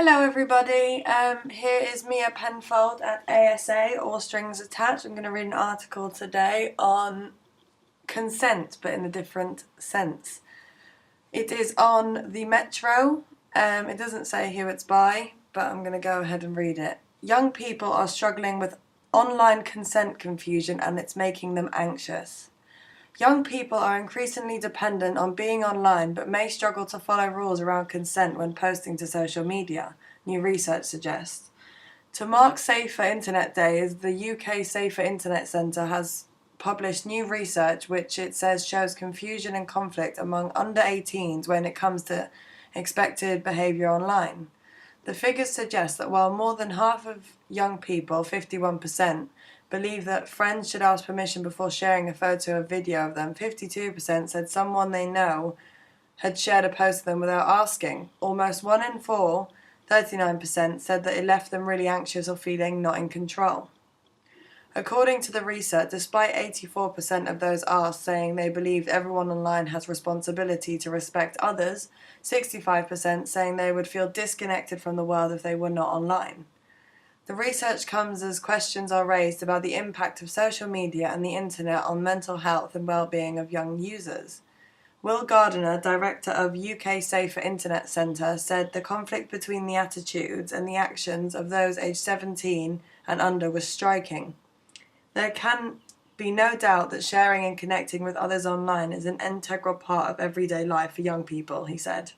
Hello everybody, here is Mia Penfold at ASA, All Strings Attached. I'm going to read an article today on consent, but in a different sense. It is on the Metro. It doesn't say who it's by, but I'm going to go ahead and read it. Young people are struggling with online consent confusion and it's making them anxious. Young people are increasingly dependent on being online but may struggle to follow rules around consent when posting to social media, new research suggests. To mark Safer Internet Day, the UK Safer Internet Centre has published new research which it says shows confusion and conflict among under 18s when it comes to expected behaviour online. The figures suggest that while more than half of young people, 51%, believe that friends should ask permission before sharing a photo or video of them, 52% said someone they know had shared a post of them without asking. Almost 1 in 4, 39%, said that it left them really anxious or feeling not in control. According to the research, despite 84% of those asked saying they believed everyone online has responsibility to respect others, 65% saying they would feel disconnected from the world if they were not online. The research comes as questions are raised about the impact of social media and the internet on mental health and well-being of young users. Will Gardiner, director of UK Safer Internet Centre, said the conflict between the attitudes and the actions of those aged 17 and under was striking. There can be no doubt that sharing and connecting with others online is an integral part of everyday life for young people, he said.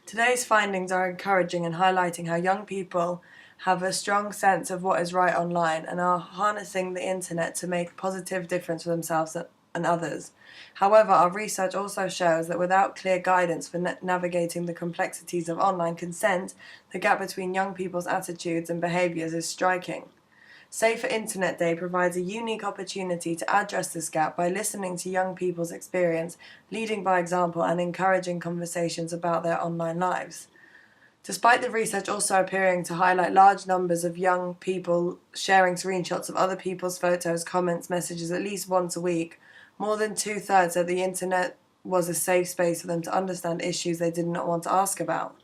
Today's findings are encouraging and highlighting how young people have a strong sense of what is right online and are harnessing the internet to make a positive difference for themselves and others. However, our research also shows that without clear guidance for navigating the complexities of online consent, the gap between young people's attitudes and behaviours is striking. Safer Internet Day provides a unique opportunity to address this gap by listening to young people's experience, leading by example and encouraging conversations about their online lives. Despite the research also appearing to highlight large numbers of young people sharing screenshots of other people's photos, comments, messages at least once a week, more than 2/3 said the internet was a safe space for them to understand issues they did not want to ask about.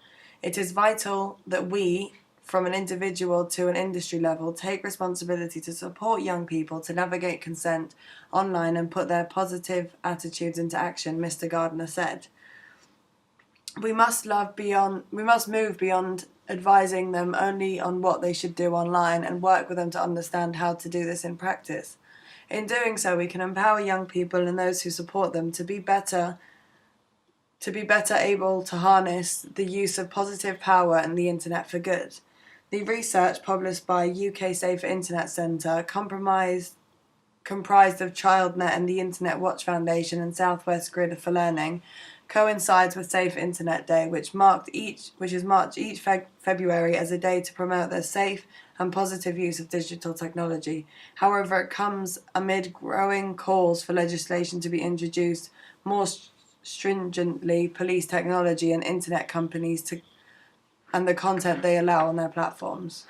It is vital that we, from an individual to an industry level, take responsibility to support young people to navigate consent online and put their positive attitudes into action, Mr. Gardiner said. We must move beyond advising them only on what they should do online and work with them to understand how to do this in practice. In doing so, we can empower young people and those who support them to be better able to harness the use of positive power and the internet for good. The research published by UK Safer Internet Centre, comprised of ChildNet and the Internet Watch Foundation and Southwest Grid for Learning, coincides with Safer Internet Day, which is marked each February as a day to promote the safe and positive use of digital technology. However, it comes amid growing calls for legislation to be introduced more stringently police technology and internet companies and the content they allow on their platforms.